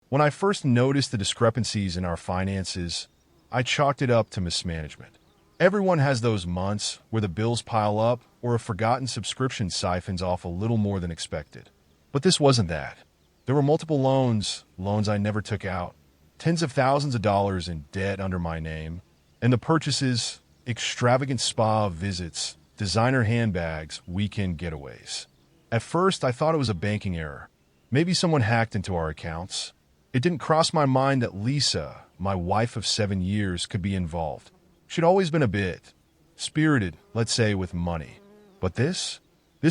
When I first noticed the discrepancies in our finances, I chalked it up to mismanagement. Everyone has those months where the bills pile up or a forgotten subscription siphons off a little more than expected. But this wasn't that. There were multiple loans I never took out, tens of thousands of dollars in debt under my name, and the purchases, extravagant spa visits, designer handbags, weekend getaways. At first, I thought it was a banking error. Maybe someone hacked into our accounts. It didn't cross my mind that Lisa, my wife of 7 years, could be involved. She'd always been a bit spirited, let's say, with money. But this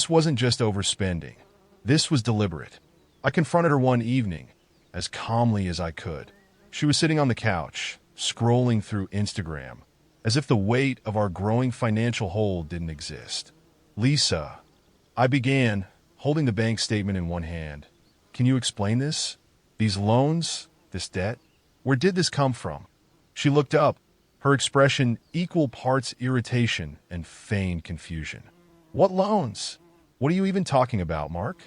wasn't just overspending. This was deliberate. I confronted her one evening, as calmly as I could. She was sitting on the couch, scrolling through Instagram, as if the weight of our growing financial hole didn't exist. Lisa, I began, holding the bank statement in one hand. Can you explain this? These loans? This debt? Where did this come from? She looked up, her expression equal parts irritation and feigned confusion. What loans? What are you even talking about, Mark?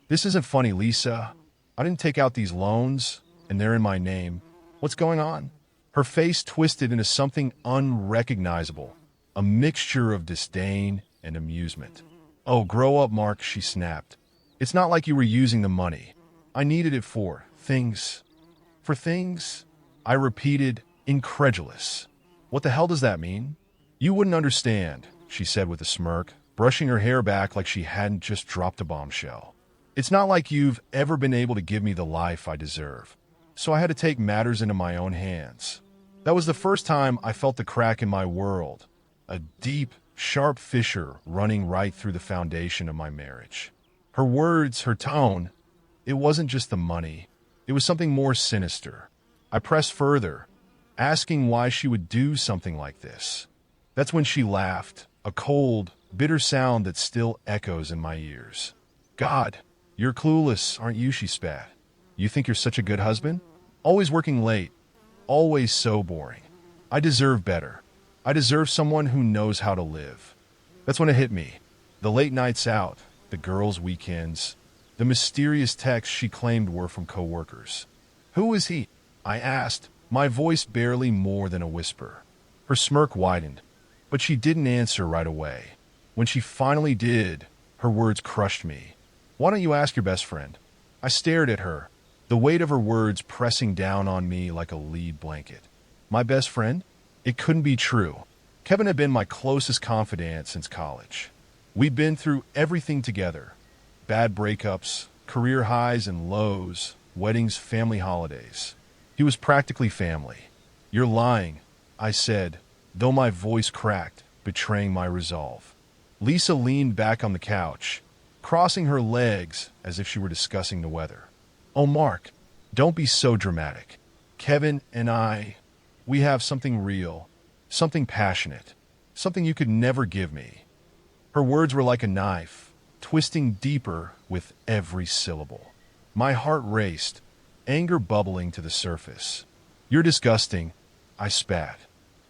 This isn't funny, Lisa. I didn't take out these loans, and they're in my name. What's going on? Her face twisted into something unrecognizable, a mixture of disdain and amusement. Oh, grow up, Mark, she snapped. It's not like you were using the money. I needed it for things. For things? I repeated, incredulous. What the hell does that mean? You wouldn't understand, she said with a smirk, brushing her hair back like she hadn't just dropped a bombshell. It's not like you've ever been able to give me the life I deserve. So I had to take matters into my own hands. That was the first time I felt the crack in my world, a deep, sharp fissure running right through the foundation of my marriage. Her words, her tone, it wasn't just the money. It was something more sinister. I pressed further, asking why she would do something like this. That's when she laughed, a cold, bitter sound that still echoes in my ears. God, you're clueless, aren't you, she spat. You think you're such a good husband? Always working late, always so boring. I deserve better. I deserve someone who knows how to live. That's when it hit me. The late nights out, the girls' weekends, the mysterious texts she claimed were from coworkers. Who was he? I asked, my voice barely more than a whisper. Her smirk widened, but she didn't answer right away. When she finally did, her words crushed me. Why don't you ask your best friend? I stared at her, the weight of her words pressing down on me like a lead blanket. My best friend? It couldn't be true. Kevin had been my closest confidant since college. We'd been through everything together. Bad breakups, career highs and lows, weddings, family holidays. He was practically family. You're lying, I said, though my voice cracked, betraying my resolve. Lisa leaned back on the couch, crossing her legs as if she were discussing the weather. Oh, Mark, don't be so dramatic. Kevin and I, we have something real, something passionate, something you could never give me. Her words were like a knife, twisting deeper with every syllable. My heart raced, anger bubbling to the surface. You're disgusting, I spat.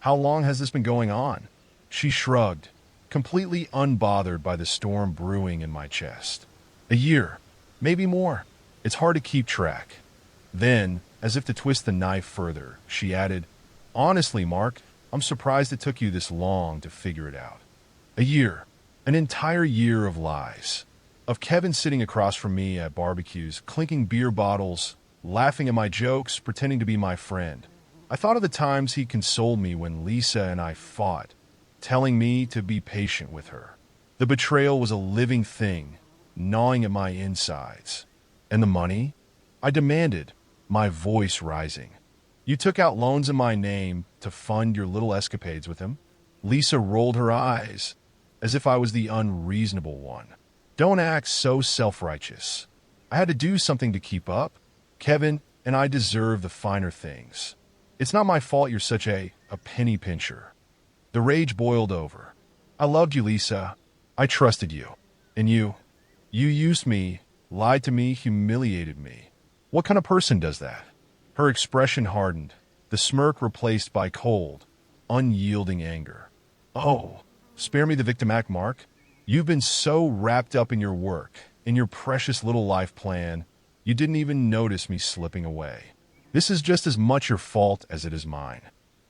How long has this been going on? She shrugged, completely unbothered by the storm brewing in my chest. A year, maybe more. It's hard to keep track. Then, as if to twist the knife further, she added, honestly, Mark, I'm surprised it took you this long to figure it out. A year. An entire year of lies. Of Kevin sitting across from me at barbecues, clinking beer bottles, laughing at my jokes, pretending to be my friend. I thought of the times he consoled me when Lisa and I fought, telling me to be patient with her. The betrayal was a living thing, gnawing at my insides. And the money? I demanded, my voice rising. You took out loans in my name to fund your little escapades with him? Lisa rolled her eyes, as if I was the unreasonable one. Don't act so self-righteous. I had to do something to keep up. Kevin and I deserve the finer things. It's not my fault you're such a penny pincher. The rage boiled over. I loved you, Lisa. I trusted you. And you used me, lied to me, humiliated me. What kind of person does that? Her expression hardened, the smirk replaced by cold, unyielding anger. Oh, spare me the victim act, Mark. You've been so wrapped up in your work, in your precious little life plan, You didn't even notice me slipping away. This is just as much your fault as it is mine.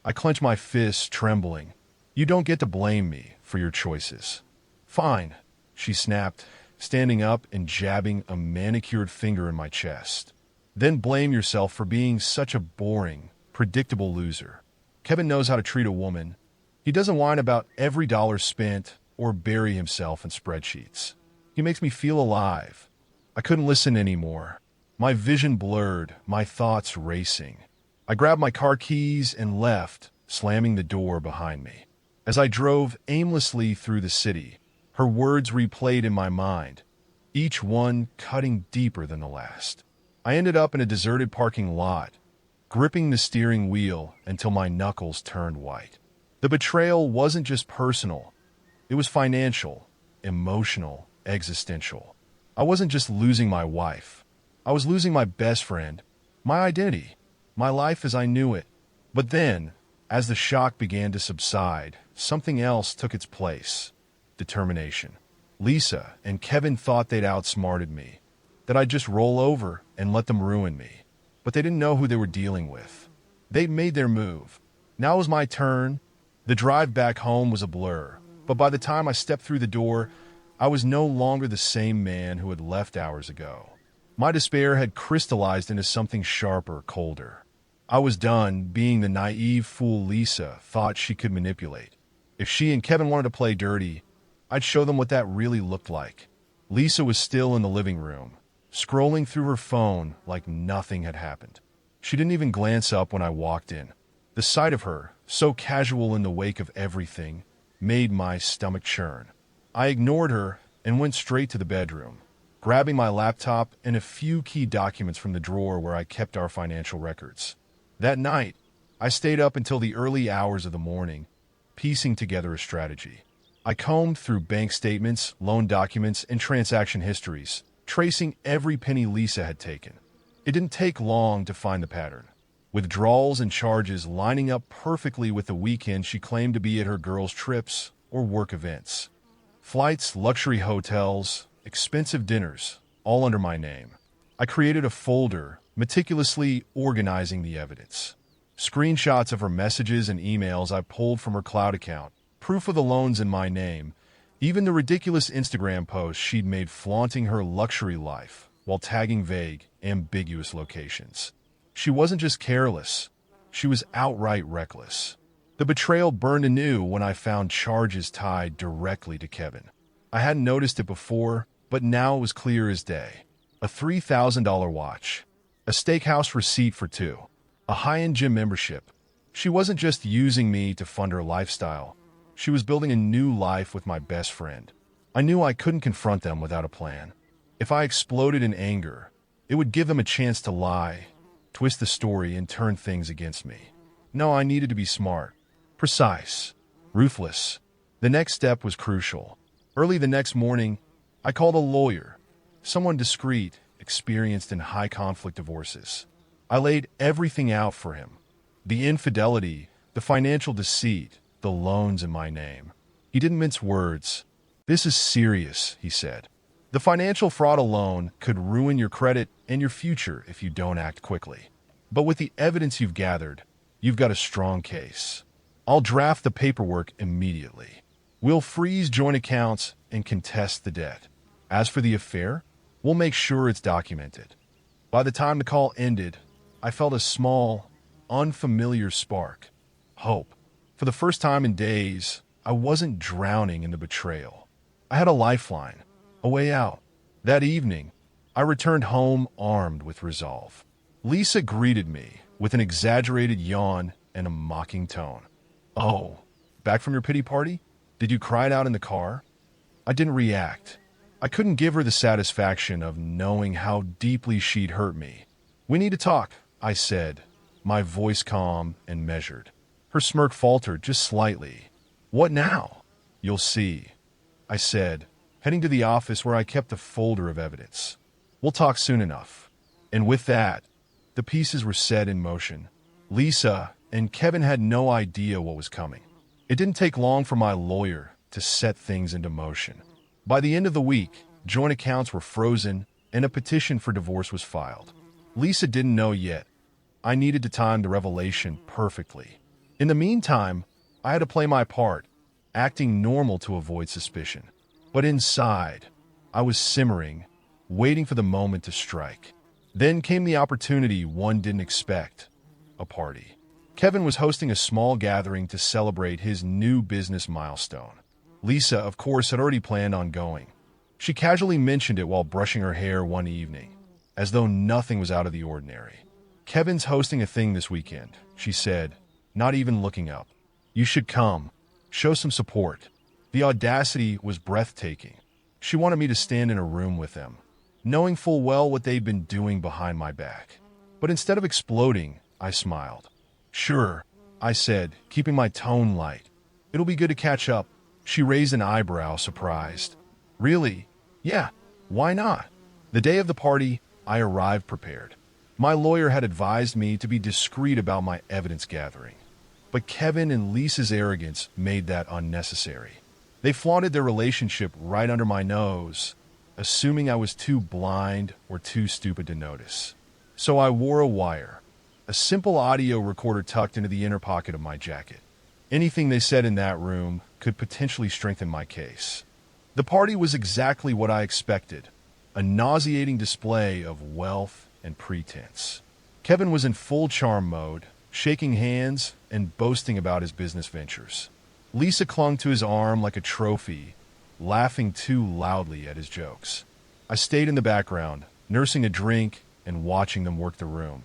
I clench my fists, trembling. You don't get to blame me for your choices. Fine, she snapped, standing up and jabbing a manicured finger in my chest. Then blame yourself for being such a boring, predictable loser. Kevin knows how to treat a woman. He doesn't whine about every dollar spent or bury himself in spreadsheets. He makes me feel alive. I couldn't listen anymore. My vision blurred, my thoughts racing. I grabbed my car keys and left, slamming the door behind me. As I drove aimlessly through the city, her words replayed in my mind, each one cutting deeper than the last. I ended up in a deserted parking lot, gripping the steering wheel until my knuckles turned white. The betrayal wasn't just personal. It was financial, emotional, existential. I wasn't just losing my wife. I was losing my best friend, my identity, my life as I knew it. But then, as the shock began to subside, something else took its place. Determination. Lisa and Kevin thought they'd outsmarted me, that I'd just roll over and let them ruin me. But they didn't know who they were dealing with. They'd made their move. Now it was my turn. The drive back home was a blur, but by the time I stepped through the door, I was no longer the same man who had left hours ago. My despair had crystallized into something sharper, colder. I was done being the naive fool Lisa thought she could manipulate. If she and Kevin wanted to play dirty, I'd show them what that really looked like. Lisa was still in the living room, scrolling through her phone like nothing had happened. She didn't even glance up when I walked in. The sight of her, so casual in the wake of everything, made my stomach churn. I ignored her and went straight to the bedroom, grabbing my laptop and a few key documents from the drawer where I kept our financial records. That night, I stayed up until the early hours of the morning, piecing together a strategy. I combed through bank statements, loan documents, and transaction histories, tracing every penny Lisa had taken. It didn't take long to find the pattern. Withdrawals and charges lining up perfectly with the weekend she claimed to be at her girls' trips or work events. Flights, luxury hotels, expensive dinners, all under my name. I created a folder, meticulously organizing the evidence. Screenshots of her messages and emails I pulled from her cloud account, proof of the loans in my name, even the ridiculous Instagram posts she'd made flaunting her luxury life while tagging vague, ambiguous locations. She wasn't just careless, she was outright reckless. The betrayal burned anew when I found charges tied directly to Kevin. I hadn't noticed it before, but now it was clear as day. A $3,000 watch, a steakhouse receipt for two, a high-end gym membership. She wasn't just using me to fund her lifestyle. She was building a new life with my best friend. I knew I couldn't confront them without a plan. If I exploded in anger, it would give them a chance to lie, twist the story, and turn things against me. No, I needed to be smart, precise, ruthless. The next step was crucial. Early the next morning, I called a lawyer, someone discreet, experienced in high-conflict divorces. I laid everything out for him. The infidelity, the financial deceit, the loans in my name. He didn't mince words. "This is serious," he said. "The financial fraud alone could ruin your credit and your future if you don't act quickly. But with the evidence you've gathered, you've got a strong case. I'll draft the paperwork immediately. We'll freeze joint accounts and contest the debt. As for the affair, we'll make sure it's documented." By the time the call ended, I felt a small, unfamiliar spark. Hope. For the first time in days, I wasn't drowning in the betrayal. I had a lifeline, a way out. That evening, I returned home armed with resolve. Lisa greeted me with an exaggerated yawn and a mocking tone. "Oh, back from your pity party? Did you cry it out in the car?" I didn't react. I couldn't give her the satisfaction of knowing how deeply she'd hurt me. "We need to talk," I said, my voice calm and measured. Her smirk faltered just slightly. "What now?" "You'll see," I said, heading to the office where I kept a folder of evidence. "We'll talk soon enough." And with that, the pieces were set in motion. Lisa and Kevin had no idea what was coming. It didn't take long for my lawyer to set things into motion. By the end of the week, joint accounts were frozen and a petition for divorce was filed. Lisa didn't know yet. I needed to time the revelation perfectly. In the meantime, I had to play my part, acting normal to avoid suspicion. But inside, I was simmering, waiting for the moment to strike. Then came the opportunity one didn't expect: a party. Kevin was hosting a small gathering to celebrate his new business milestone. Lisa, of course, had already planned on going. She casually mentioned it while brushing her hair one evening, as though nothing was out of the ordinary. "Kevin's hosting a thing this weekend," she said, not even looking up. "You should come. Show some support." The audacity was breathtaking. She wanted me to stand in a room with them, knowing full well what they'd been doing behind my back. But instead of exploding, I smiled. "Sure," I said, keeping my tone light. "It'll be good to catch up." She raised an eyebrow, surprised. "Really? Yeah, why not?" The day of the party, I arrived prepared. My lawyer had advised me to be discreet about my evidence gathering. But Kevin and Lisa's arrogance made that unnecessary. They flaunted their relationship right under my nose, assuming I was too blind or too stupid to notice. So I wore a wire, a simple audio recorder tucked into the inner pocket of my jacket. Anything they said in that room could potentially strengthen my case. The party was exactly what I expected, a nauseating display of wealth and pretense. Kevin was in full charm mode, shaking hands and boasting about his business ventures. Lisa clung to his arm like a trophy, laughing too loudly at his jokes. I stayed in the background, nursing a drink and watching them work the room.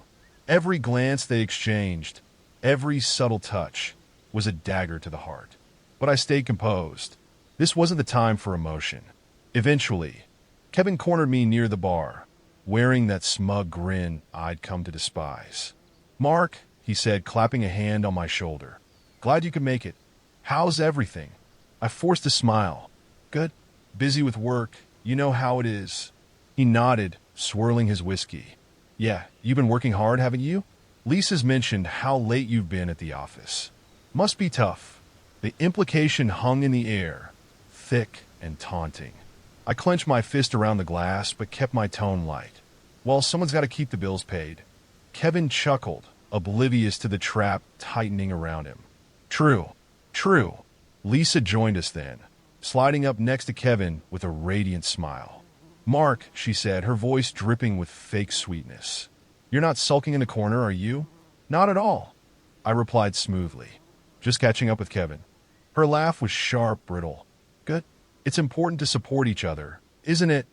Every glance they exchanged, every subtle touch, was a dagger to the heart. But I stayed composed. This wasn't the time for emotion. Eventually, Kevin cornered me near the bar, wearing that smug grin I'd come to despise. "Mark," he said, clapping a hand on my shoulder. "Glad you could make it. How's everything?" I forced a smile. "Good. Busy with work. You know how it is." He nodded, swirling his whiskey. "Yeah, you've been working hard, haven't you? Lisa's mentioned how late you've been at the office. Must be tough." The implication hung in the air, thick and taunting. I clenched my fist around the glass but kept my tone light. "Well, someone's got to keep the bills paid." Kevin chuckled, oblivious to the trap tightening around him. "True, true." Lisa joined us then, sliding up next to Kevin with a radiant smile. "Mark," she said, her voice dripping with fake sweetness. "You're not sulking in the corner, are you?" "Not at all," I replied smoothly. "Just catching up with Kevin." Her laugh was sharp, brittle. "Good. It's important to support each other, isn't it?"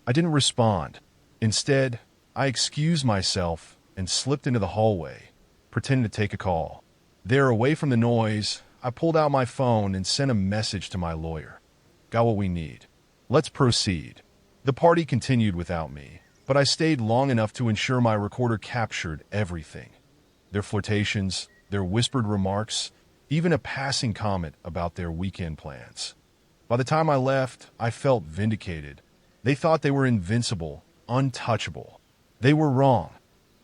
I didn't respond. Instead, I excused myself and slipped into the hallway, pretending to take a call. There, away from the noise, I pulled out my phone and sent a message to my lawyer. "Got what we need. Let's proceed." The party continued without me, but I stayed long enough to ensure my recorder captured everything. Their flirtations, their whispered remarks, even a passing comment about their weekend plans. By the time I left, I felt vindicated. They thought they were invincible, untouchable. They were wrong.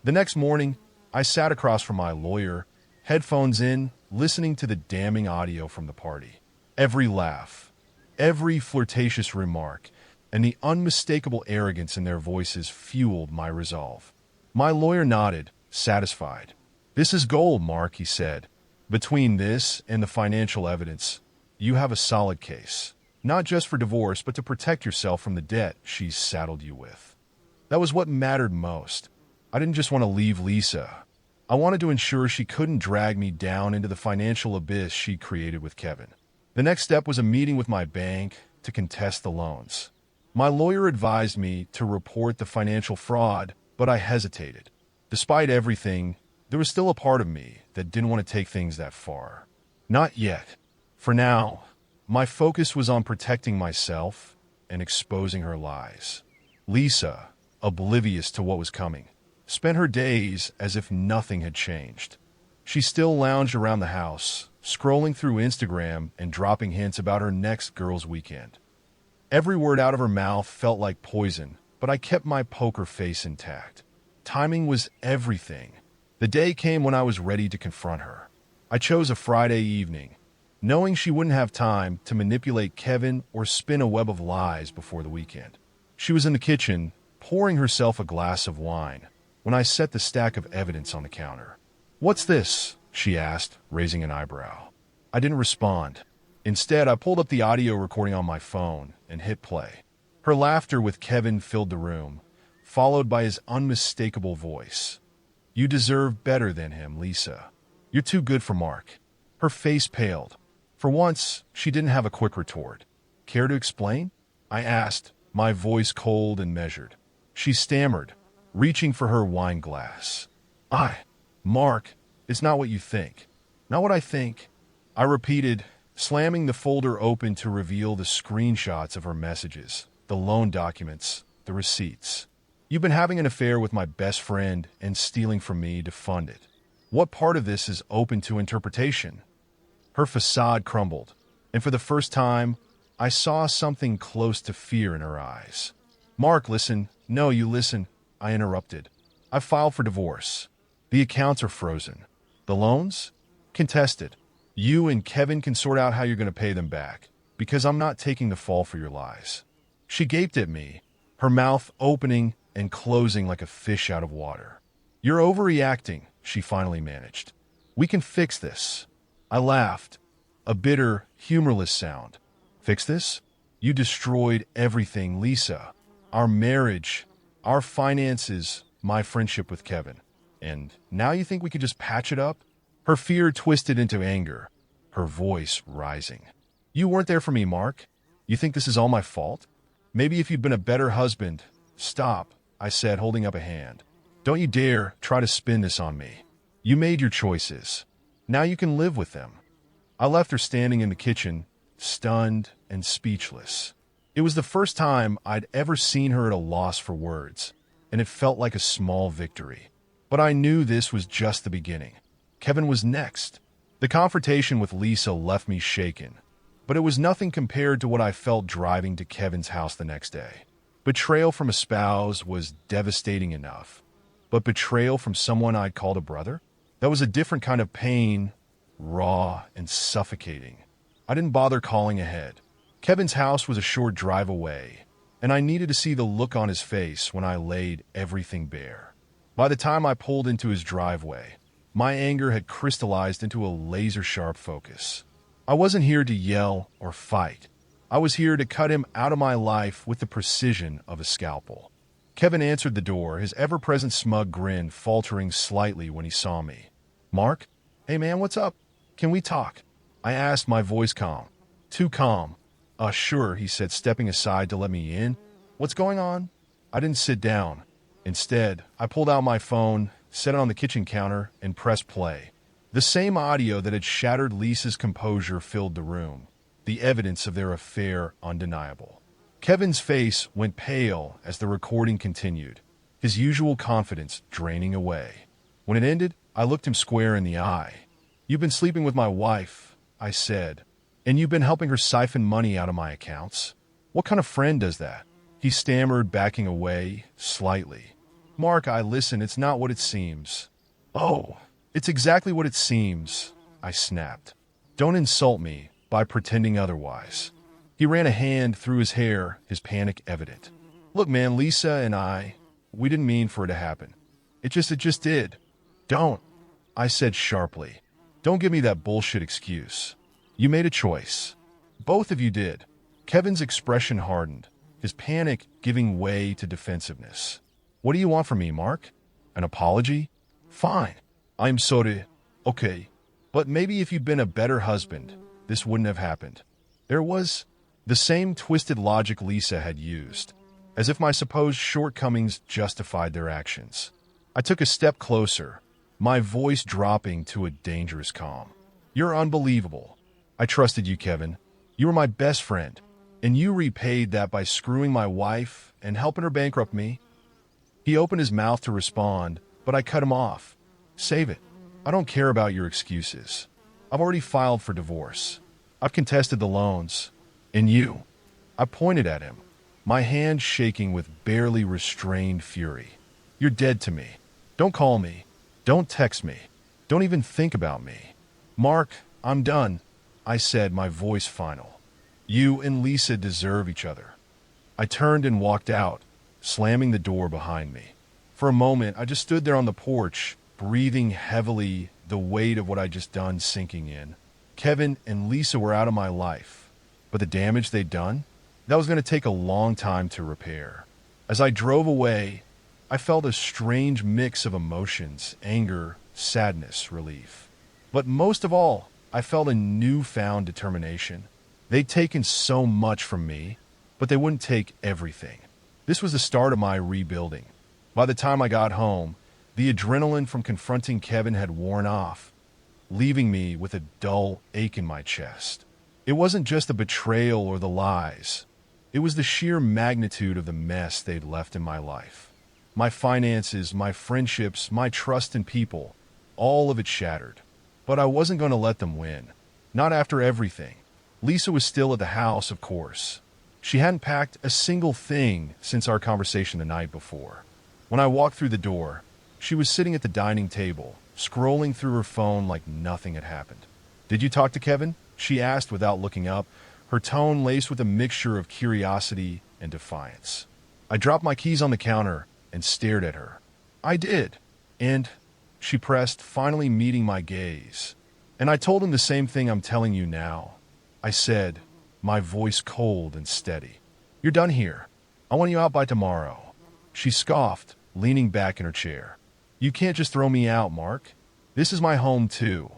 The next morning, I sat across from my lawyer, headphones in, listening to the damning audio from the party. Every laugh, every flirtatious remark, and the unmistakable arrogance in their voices fueled my resolve. My lawyer nodded, satisfied. "This is gold, Mark," he said. "Between this and the financial evidence, you have a solid case. Not just for divorce, but to protect yourself from the debt she's saddled you with." That was what mattered most. I didn't just want to leave Lisa. I wanted to ensure she couldn't drag me down into the financial abyss she created with Kevin. The next step was a meeting with my bank to contest the loans. My lawyer advised me to report the financial fraud, but I hesitated. Despite everything, there was still a part of me that didn't want to take things that far. Not yet. For now, my focus was on protecting myself and exposing her lies. Lisa, oblivious to what was coming, spent her days as if nothing had changed. She still lounged around the house, scrolling through Instagram and dropping hints about her next girls' weekend. Every word out of her mouth felt like poison, but I kept my poker face intact. Timing was everything. The day came when I was ready to confront her. I chose a Friday evening, knowing she wouldn't have time to manipulate Kevin or spin a web of lies before the weekend. She was in the kitchen, pouring herself a glass of wine, when I set the stack of evidence on the counter. "What's this?" she asked, raising an eyebrow. I didn't respond. Instead, I pulled up the audio recording on my phone and hit play. Her laughter with Kevin filled the room, followed by his unmistakable voice. "You deserve better than him, Lisa. You're too good for Mark." Her face paled. For once, she didn't have a quick retort. "Care to explain?" I asked, my voice cold and measured. She stammered, reaching for her wine glass. Mark, it's not what you think." "Not what I think," I repeated, slamming the folder open to reveal the screenshots of her messages, the loan documents, the receipts. "You've been having an affair with my best friend and stealing from me to fund it. What part of this is open to interpretation?" Her facade crumbled, and for the first time, I saw something close to fear in her eyes. "Mark, listen." "No, you listen," I interrupted. "I filed for divorce. The accounts are frozen. The loans? Contested. You and Kevin can sort out how you're going to pay them back, because I'm not taking the fall for your lies." She gaped at me, her mouth opening and closing like a fish out of water. "You're overreacting," she finally managed. "We can fix this." I laughed, a bitter, humorless sound. "Fix this? You destroyed everything, Lisa. Our marriage, our finances, my friendship with Kevin. And now you think we could just patch it up?" Her fear twisted into anger, her voice rising. "You weren't there for me, Mark. You think this is all my fault? Maybe if you'd been a better husband—" "Stop," I said, holding up a hand. "Don't you dare try to spin this on me. You made your choices. Now you can live with them." I left her standing in the kitchen, stunned and speechless. It was the first time I'd ever seen her at a loss for words, and it felt like a small victory. But I knew this was just the beginning. Kevin was next. The confrontation with Lisa left me shaken, but it was nothing compared to what I felt driving to Kevin's house the next day. Betrayal from a spouse was devastating enough, but betrayal from someone I'd called a brother? That was a different kind of pain, raw and suffocating. I didn't bother calling ahead. Kevin's house was a short drive away, and I needed to see the look on his face when I laid everything bare. By the time I pulled into his driveway, my anger had crystallized into a laser-sharp focus. I wasn't here to yell or fight. I was here to cut him out of my life with the precision of a scalpel. Kevin answered the door, his ever-present smug grin faltering slightly when he saw me. "Mark? Hey man, what's up? Can we talk?" I asked, my voice calm. Too calm. Sure," he said, stepping aside to let me in. "What's going on?" I didn't sit down. Instead, I pulled out my phone, set it on the kitchen counter, and pressed play. The same audio that had shattered Lisa's composure filled the room, the evidence of their affair undeniable. Kevin's face went pale as the recording continued, his usual confidence draining away. When it ended, I looked him square in the eye. "You've been sleeping with my wife," I said, "and you've been helping her siphon money out of my accounts. What kind of friend does that?" He stammered, backing away slightly. "Mark, listen, it's not what it seems." "Oh, it's exactly what it seems," I snapped. "Don't insult me by pretending otherwise." He ran a hand through his hair, his panic evident. "Look, man, Lisa and we didn't mean for it to happen. It just did." "Don't," I said sharply. "Don't give me that bullshit excuse. You made a choice. Both of you did." Kevin's expression hardened, his panic giving way to defensiveness. "What do you want from me, Mark? An apology? Fine. I'm sorry. Okay. But maybe if you'd been a better husband, this wouldn't have happened." There was the same twisted logic Lisa had used, as if my supposed shortcomings justified their actions. I took a step closer, my voice dropping to a dangerous calm. "You're unbelievable. I trusted you, Kevin. You were my best friend, and you repaid that by screwing my wife and helping her bankrupt me." He opened his mouth to respond, but I cut him off. "Save it. I don't care about your excuses. I've already filed for divorce. I've contested the loans. And you." I pointed at him, my hand shaking with barely restrained fury. "You're dead to me. Don't call me. Don't text me. Don't even think about me." "Mark, I'm done," I said, my voice final. "You and Lisa deserve each other." I turned and walked out, slamming the door behind me. For a moment, I just stood there on the porch, breathing heavily, the weight of what I'd just done sinking in. Kevin and Lisa were out of my life, but the damage they'd done, that was going to take a long time to repair. As I drove away, I felt a strange mix of emotions: anger, sadness, relief. But most of all, I felt a newfound determination. They'd taken so much from me, but they wouldn't take everything. This was the start of my rebuilding. By the time I got home, the adrenaline from confronting Kevin had worn off, leaving me with a dull ache in my chest. It wasn't just the betrayal or the lies. It was the sheer magnitude of the mess they'd left in my life. My finances, my friendships, my trust in people, all of it shattered. But I wasn't going to let them win. Not after everything. Lisa was still at the house, of course. She hadn't packed a single thing since our conversation the night before. When I walked through the door, she was sitting at the dining table, scrolling through her phone like nothing had happened. "Did you talk to Kevin?" she asked without looking up, her tone laced with a mixture of curiosity and defiance. I dropped my keys on the counter and stared at her. "I did." "And?" she pressed, finally meeting my gaze. "And I told him the same thing I'm telling you now," I said, my voice cold and steady. "You're done here. I want you out by tomorrow." She scoffed, leaning back in her chair. "You can't just throw me out, Mark. This is my home too."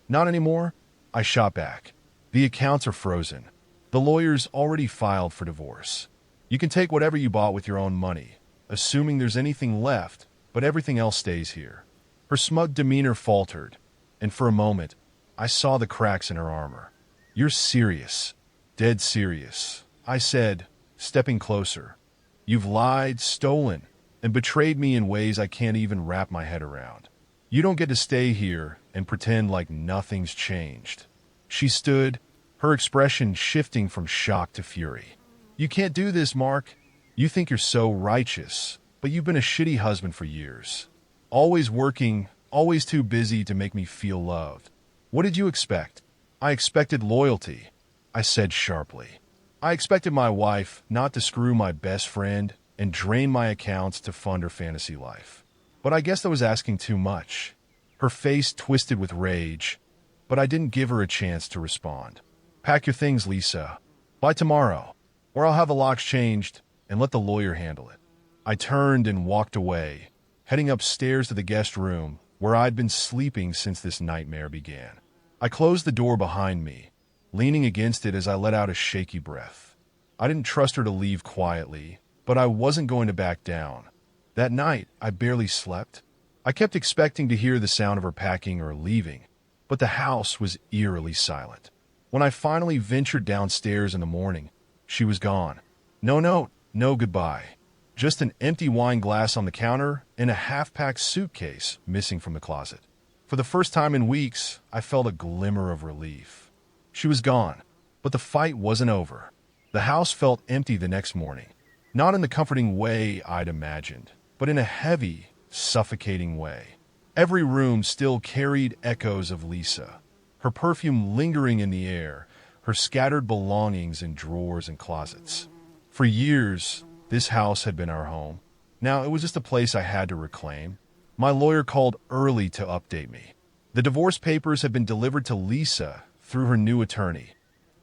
"Not anymore," I shot back. "The accounts are frozen. The lawyers already filed for divorce. You can take whatever you bought with your own money, assuming there's anything left, but everything else stays here." Her smug demeanor faltered, and for a moment, I saw the cracks in her armor. "You're serious. Dead serious," I said, stepping closer. "You've lied, stolen, and betrayed me in ways I can't even wrap my head around. You don't get to stay here and pretend like nothing's changed." She stood, her expression shifting from shock to fury. "You can't do this, Mark. You think you're so righteous, but you've been a shitty husband for years. Always working, always too busy to make me feel loved. What did you expect?" "I expected loyalty," I said sharply. "I expected my wife not to screw my best friend and drain my accounts to fund her fantasy life. But I guess I was asking too much." Her face twisted with rage, but I didn't give her a chance to respond. "Pack your things, Lisa. By tomorrow, or I'll have the locks changed and let the lawyer handle it." I turned and walked away, heading upstairs to the guest room where I'd been sleeping since this nightmare began. I closed the door behind me, leaning against it as I let out a shaky breath. I didn't trust her to leave quietly, but I wasn't going to back down. That night, I barely slept. I kept expecting to hear the sound of her packing or leaving, but the house was eerily silent. When I finally ventured downstairs in the morning, she was gone. No note, no goodbye. Just an empty wine glass on the counter and a half-packed suitcase missing from the closet. For the first time in weeks, I felt a glimmer of relief. She was gone, but the fight wasn't over. The house felt empty the next morning. Not in the comforting way I'd imagined, but in a heavy, suffocating way. Every room still carried echoes of Lisa, her perfume lingering in the air, her scattered belongings in drawers and closets. For years, this house had been our home. Now it was just a place I had to reclaim. My lawyer called early to update me. The divorce papers had been delivered to Lisa through her new attorney,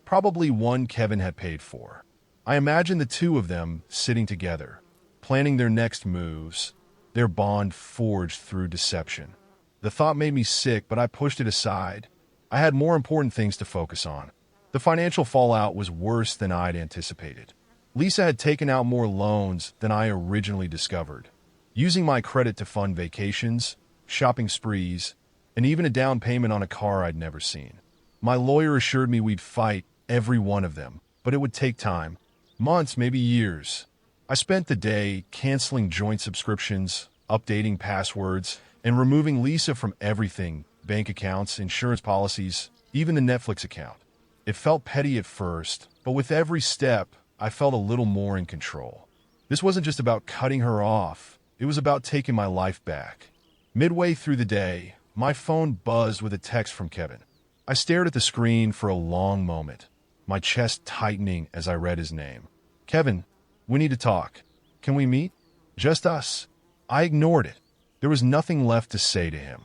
probably one Kevin had paid for. I imagined the two of them sitting together, planning their next moves, their bond forged through deception. The thought made me sick, but I pushed it aside. I had more important things to focus on. The financial fallout was worse than I'd anticipated. Lisa had taken out more loans than I originally discovered, using my credit to fund vacations, shopping sprees, and even a down payment on a car I'd never seen. My lawyer assured me we'd fight every one of them, but it would take time. Months, maybe years. I spent the day canceling joint subscriptions, updating passwords, and removing Lisa from everything: bank accounts, insurance policies, even the Netflix account. It felt petty at first, but with every step, I felt a little more in control. This wasn't just about cutting her off. It was about taking my life back. Midway through the day, my phone buzzed with a text from Kevin. I stared at the screen for a long moment, my chest tightening as I read his name. "Kevin, we need to talk." Can we meet? Just us. I ignored it. There was nothing left to say to him.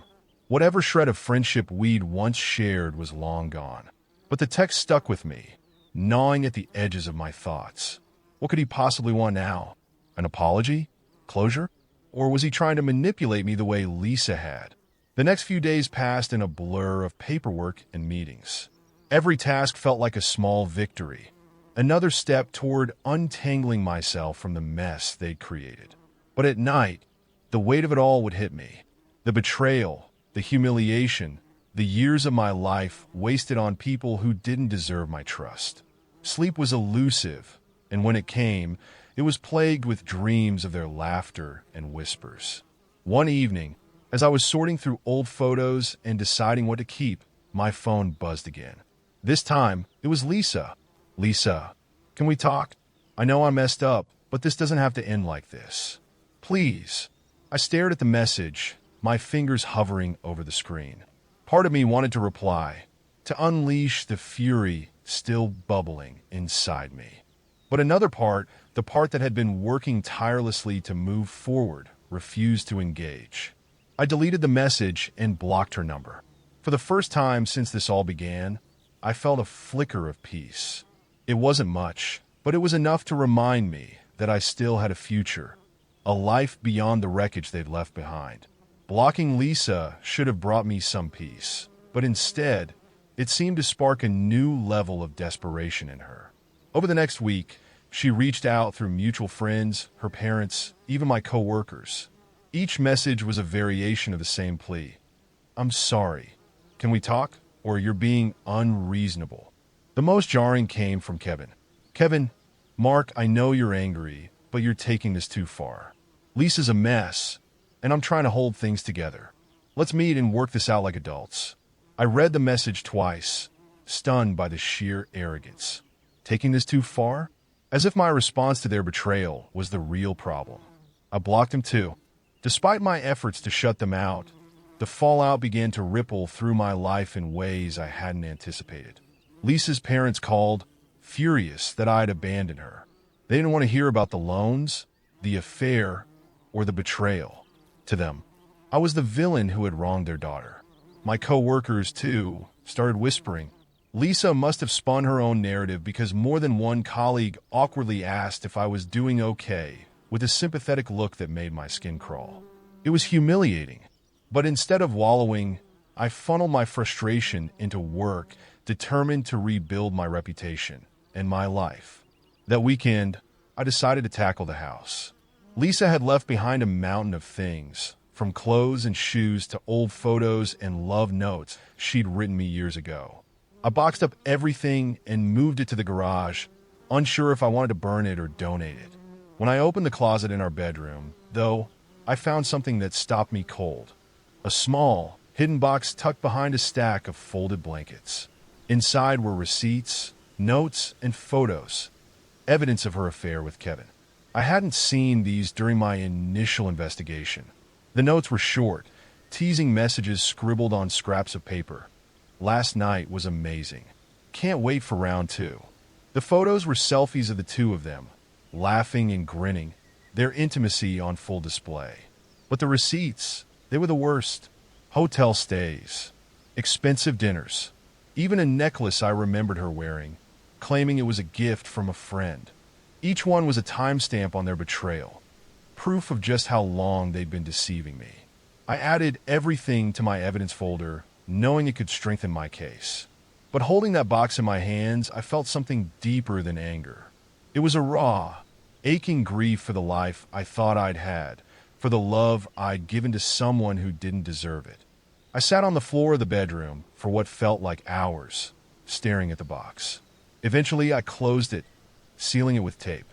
Whatever shred of friendship we'd once shared was long gone. But the text stuck with me, gnawing at the edges of my thoughts. What could he possibly want now? An apology? Closure? Or was he trying to manipulate me the way Lisa had? The next few days passed in a blur of paperwork and meetings. Every task felt like a small victory, another step toward untangling myself from the mess they'd created. But at night, the weight of it all would hit me. The betrayal, the humiliation, the years of my life wasted on people who didn't deserve my trust. Sleep was elusive, and when it came, it was plagued with dreams of their laughter and whispers. One evening, as I was sorting through old photos and deciding what to keep, my phone buzzed again. This time, it was Lisa. Lisa, can we talk? I know I messed up, but this doesn't have to end like this. Please. I stared at the message, my fingers hovering over the screen. Part of me wanted to reply, to unleash the fury still bubbling inside me. But another part, the part that had been working tirelessly to move forward, refused to engage. I deleted the message and blocked her number. For the first time since this all began, I felt a flicker of peace. It wasn't much, but it was enough to remind me that I still had a future, a life beyond the wreckage they'd left behind. Blocking Lisa should have brought me some peace, but instead, it seemed to spark a new level of desperation in her. Over the next week, she reached out through mutual friends, her parents, even my coworkers. Each message was a variation of the same plea. I'm sorry. Can we talk? Or you're being unreasonable. The most jarring came from Kevin. Kevin, Mark, I know you're angry, but you're taking this too far. Lisa's a mess, and I'm trying to hold things together. Let's meet and work this out like adults. I read the message twice, stunned by the sheer arrogance. Taking this too far? As if my response to their betrayal was the real problem. I blocked him too. Despite my efforts to shut them out, the fallout began to ripple through my life in ways I hadn't anticipated. Lisa's parents called, furious that I had abandoned her. They didn't want to hear about the loans, the affair, or the betrayal. To them, I was the villain who had wronged their daughter. My co-workers, too, started whispering. Lisa must have spun her own narrative because more than one colleague awkwardly asked if I was doing okay, with a sympathetic look that made my skin crawl. It was humiliating, but instead of wallowing, I funneled my frustration into work, determined to rebuild my reputation and my life. That weekend, I decided to tackle the house. Lisa had left behind a mountain of things, from clothes and shoes to old photos and love notes she'd written me years ago. I boxed up everything and moved it to the garage, unsure if I wanted to burn it or donate it. When I opened the closet in our bedroom, though, I found something that stopped me cold. A small, hidden box tucked behind a stack of folded blankets. Inside were receipts, notes, and photos, evidence of her affair with Kevin. I hadn't seen these during my initial investigation. The notes were short, teasing messages scribbled on scraps of paper. Last night was amazing. Can't wait for round 2. The photos were selfies of the two of them, laughing and grinning, their intimacy on full display. But the receipts, they were the worst. Hotel stays, expensive dinners, even a necklace I remembered her wearing, claiming it was a gift from a friend. Each one was a timestamp on their betrayal, proof of just how long they'd been deceiving me. I added everything to my evidence folder, knowing it could strengthen my case. But holding that box in my hands, I felt something deeper than anger. It was a raw, aching grief for the life I thought I'd had, for the love I'd given to someone who didn't deserve it. I sat on the floor of the bedroom for what felt like hours, staring at the box. Eventually, I closed it, sealing it with tape.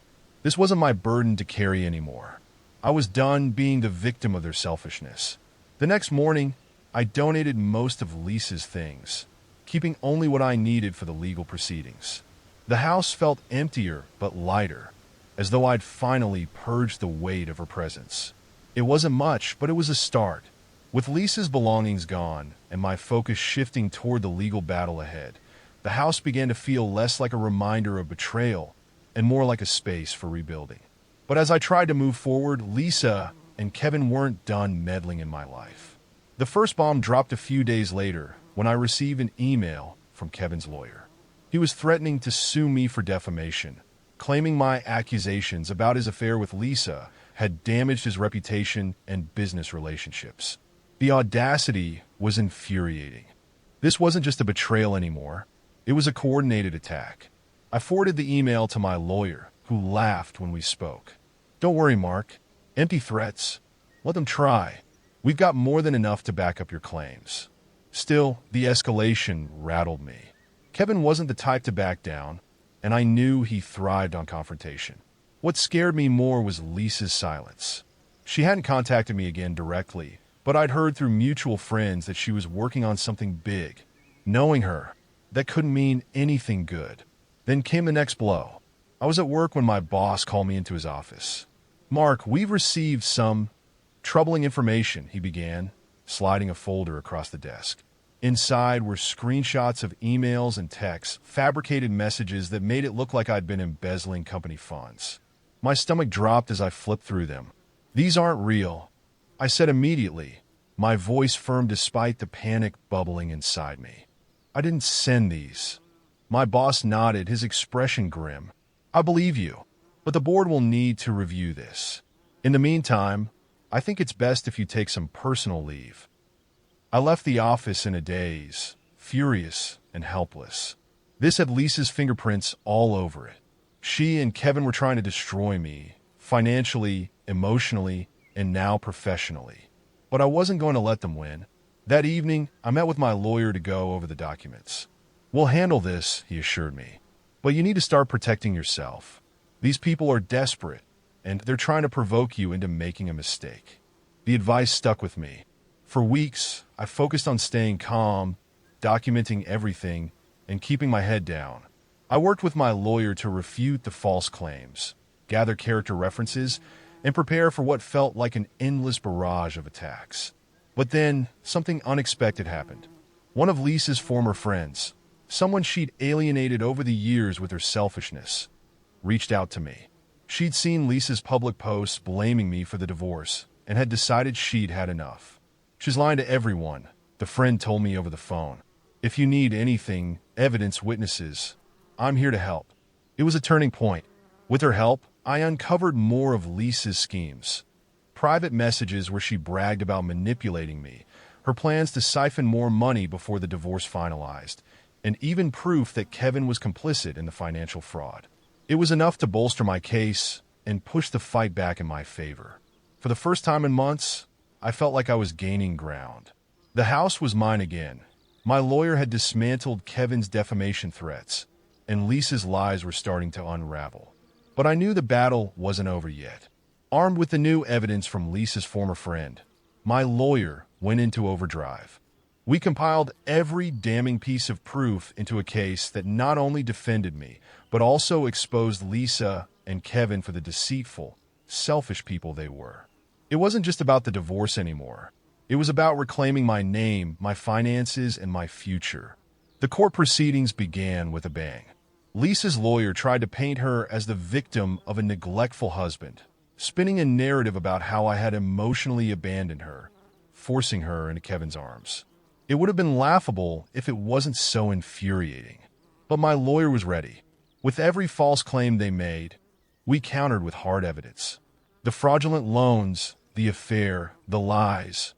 This wasn't my burden to carry anymore. I was done being the victim of their selfishness. The next morning, I donated most of Lisa's things, keeping only what I needed for the legal proceedings. The house felt emptier but lighter, as though I'd finally purged the weight of her presence. It wasn't much, but it was a start. With Lisa's belongings gone and my focus shifting toward the legal battle ahead, the house began to feel less like a reminder of betrayal and more like a space for rebuilding. But But as I tried to move forward, Lisa and Kevin weren't done meddling in my life. The first bomb dropped a few days later when I received an email from Kevin's lawyer. He was threatening to sue me for defamation, claiming my accusations about his affair with Lisa had damaged his reputation and business relationships. The audacity was infuriating. This wasn't just a betrayal anymore. It was a coordinated attack. I forwarded the email to my lawyer, who laughed when we spoke. "Don't worry, Mark. Empty threats. Let them try. We've got more than enough to back up your claims." Still, the escalation rattled me. Kevin wasn't the type to back down, and I knew he thrived on confrontation. What scared me more was Lisa's silence. She hadn't contacted me again directly, but I'd heard through mutual friends that she was working on something big. Knowing her, that couldn't mean anything good. Then came the next blow. I was at work when my boss called me into his office. "Mark, we've received some troubling information," he began, sliding a folder across the desk. Inside were screenshots of emails and texts, fabricated messages that made it look like I'd been embezzling company funds. My stomach dropped as I flipped through them. "These aren't real," I said immediately, my voice firm despite the panic bubbling inside me. "I didn't send these." My boss nodded, his expression grim. "I believe you, but the board will need to review this. In the meantime, I think it's best if you take some personal leave." I left the office in a daze, furious and helpless. This had Lisa's fingerprints all over it. She and Kevin were trying to destroy me, financially, emotionally, and now professionally. But I wasn't going to let them win. That evening, I met with my lawyer to go over the documents. "We'll handle this," he assured me. "But you need to start protecting yourself. These people are desperate, and they're trying to provoke you into making a mistake." The advice stuck with me. For weeks, I focused on staying calm, documenting everything, and keeping my head down. I worked with my lawyer to refute the false claims, gather character references, and prepare for what felt like an endless barrage of attacks. But then, something unexpected happened. One of Lisa's former friends, someone she'd alienated over the years with her selfishness, reached out to me. She'd seen Lisa's public posts blaming me for the divorce and had decided she'd had enough. "She's lying to everyone," the friend told me over the phone. "If you need anything, evidence, witnesses, I'm here to help." It was a turning point. With her help, I uncovered more of Lisa's schemes. Private messages where she bragged about manipulating me, her plans to siphon more money before the divorce finalized, and even proof that Kevin was complicit in the financial fraud. It was enough to bolster my case and push the fight back in my favor. For the first time in months, I felt like I was gaining ground. The house was mine again. My lawyer had dismantled Kevin's defamation threats, and Lisa's lies were starting to unravel. But I knew the battle wasn't over yet. Armed with the new evidence from Lisa's former friend, my lawyer went into overdrive. We compiled every damning piece of proof into a case that not only defended me, but also exposed Lisa and Kevin for the deceitful, selfish people they were. It wasn't just about the divorce anymore. It was about reclaiming my name, my finances, and my future. The court proceedings began with a bang. Lisa's lawyer tried to paint her as the victim of a neglectful husband, spinning a narrative about how I had emotionally abandoned her, forcing her into Kevin's arms. It would have been laughable if it wasn't so infuriating. But my lawyer was ready. With every false claim they made, we countered with hard evidence. The fraudulent loans, the affair, the lies,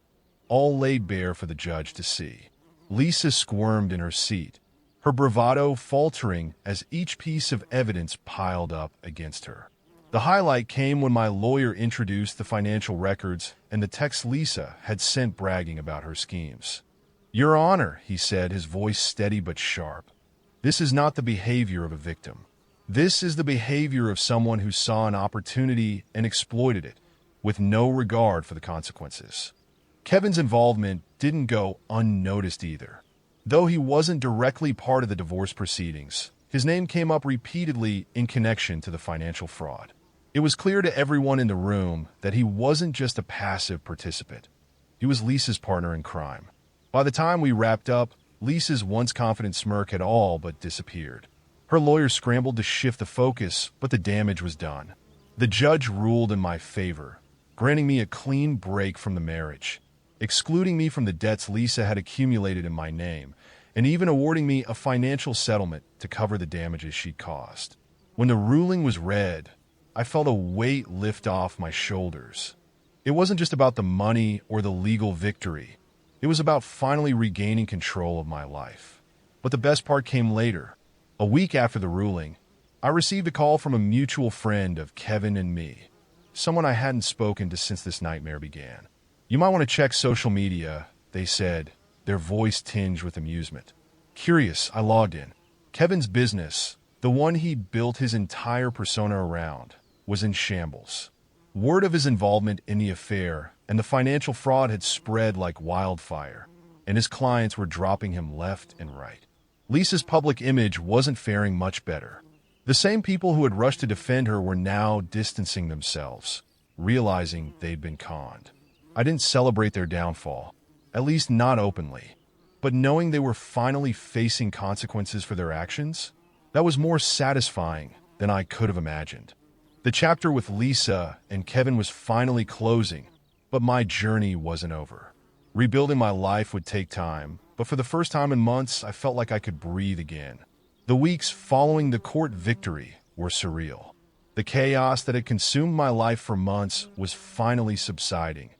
all laid bare for the judge to see. Lisa squirmed in her seat, her bravado faltering as each piece of evidence piled up against her. The highlight came when my lawyer introduced the financial records and the text Lisa had sent bragging about her schemes. "Your Honor," he said, his voice steady but sharp, "this is not the behavior of a victim. This is the behavior of someone who saw an opportunity and exploited it, with no regard for the consequences." Kevin's involvement didn't go unnoticed either. Though he wasn't directly part of the divorce proceedings, his name came up repeatedly in connection to the financial fraud. It was clear to everyone in the room that he wasn't just a passive participant. He was Lisa's partner in crime. By the time we wrapped up, Lisa's once confident smirk had all but disappeared. Her lawyer scrambled to shift the focus, but the damage was done. The judge ruled in my favor, granting me a clean break from the marriage, excluding me from the debts Lisa had accumulated in my name, and even awarding me a financial settlement to cover the damages she'd caused. When the ruling was read, I felt a weight lift off my shoulders. It wasn't just about the money or the legal victory. It was about finally regaining control of my life. But the best part came later. A week after the ruling, I received a call from a mutual friend of Kevin and me, someone I hadn't spoken to since this nightmare began. "You might want to check social media," they said, their voice tinged with amusement. Curious, I logged in. Kevin's business, the one he'd built his entire persona around, was in shambles. Word of his involvement in the affair and the financial fraud had spread like wildfire, and his clients were dropping him left and right. Lisa's public image wasn't faring much better. The same people who had rushed to defend her were now distancing themselves, realizing they'd been conned. I didn't celebrate their downfall, at least not openly, but knowing they were finally facing consequences for their actions, that was more satisfying than I could have imagined. The chapter with Lisa and Kevin was finally closing, but my journey wasn't over. Rebuilding my life would take time, but for the first time in months, I felt like I could breathe again. The weeks following the court victory were surreal. The chaos that had consumed my life for months was finally subsiding,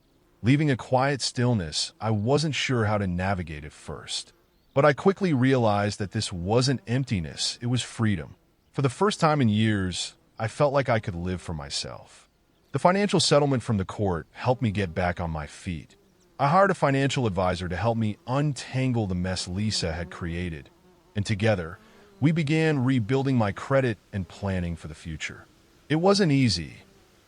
leaving a quiet stillness I wasn't sure how to navigate at first. But I quickly realized that this wasn't emptiness, it was freedom. For the first time in years, I felt like I could live for myself. The financial settlement from the court helped me get back on my feet. I hired a financial advisor to help me untangle the mess Lisa had created, and together, we began rebuilding my credit and planning for the future. It wasn't easy.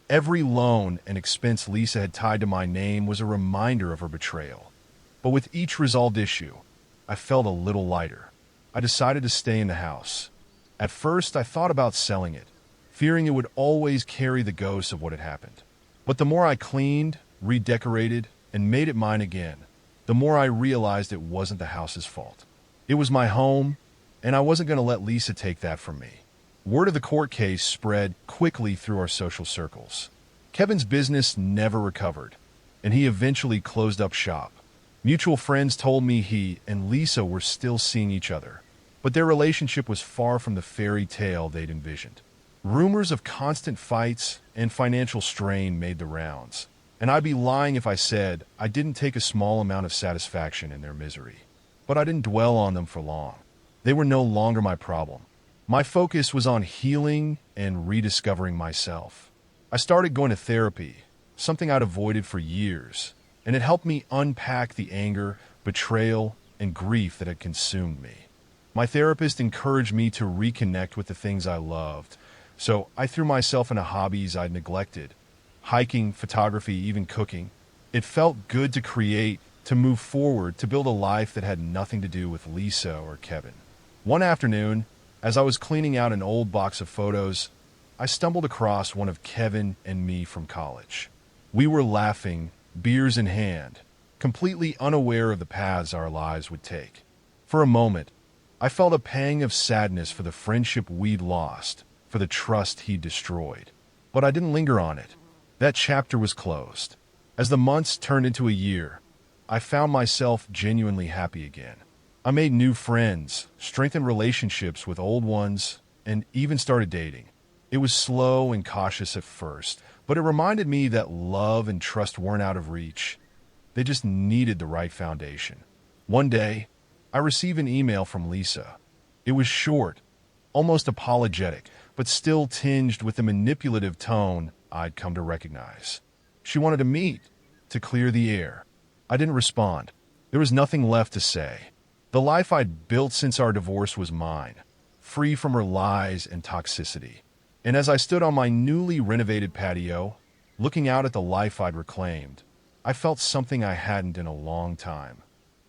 Every loan and expense Lisa had tied to my name was a reminder of her betrayal. But with each resolved issue, I felt a little lighter. I decided to stay in the house. At first, I thought about selling it, fearing it would always carry the ghost of what had happened. But the more I cleaned, redecorated, and made it mine again, the more I realized it wasn't the house's fault. It was my home, and I wasn't going to let Lisa take that from me. Word of the court case spread quickly through our social circles. Kevin's business never recovered, and he eventually closed up shop. Mutual friends told me he and Lisa were still seeing each other, but their relationship was far from the fairy tale they'd envisioned. Rumors of constant fights and financial strain made the rounds, and I'd be lying if I said I didn't take a small amount of satisfaction in their misery. But I didn't dwell on them for long. They were no longer my problem. My focus was on healing and rediscovering myself. I started going to therapy, something I'd avoided for years, and it helped me unpack the anger, betrayal, and grief that had consumed me. My therapist encouraged me to reconnect with the things I loved, so I threw myself into hobbies I'd neglected. Hiking, photography, even cooking. It felt good to create, to move forward, to build a life that had nothing to do with Lisa or Kevin. One afternoon, as I was cleaning out an old box of photos, I stumbled across one of Kevin and me from college. We were laughing, beers in hand, completely unaware of the paths our lives would take. For a moment, I felt a pang of sadness for the friendship we'd lost, for the trust he'd destroyed. But I didn't linger on it. That chapter was closed. As the months turned into a year, I found myself genuinely happy again. I made new friends, strengthened relationships with old ones, and even started dating. It was slow and cautious at first, but it reminded me that love and trust weren't out of reach. They just needed the right foundation. One day, I received an email from Lisa. It was short, almost apologetic, but still tinged with the manipulative tone I'd come to recognize. She wanted to meet, to clear the air. I didn't respond. There was nothing left to say. The life I'd built since our divorce was mine, free from her lies and toxicity. And as I stood on my newly renovated patio, looking out at the life I'd reclaimed, I felt something I hadn't in a long time.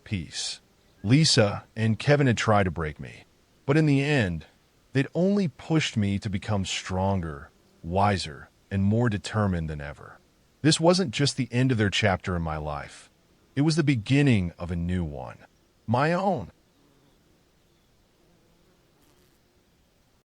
Peace. Lisa and Kevin had tried to break me, but in the end, they'd only pushed me to become stronger, wiser, and more determined than ever. This wasn't just the end of their chapter in my life. It was the beginning of a new one. My own.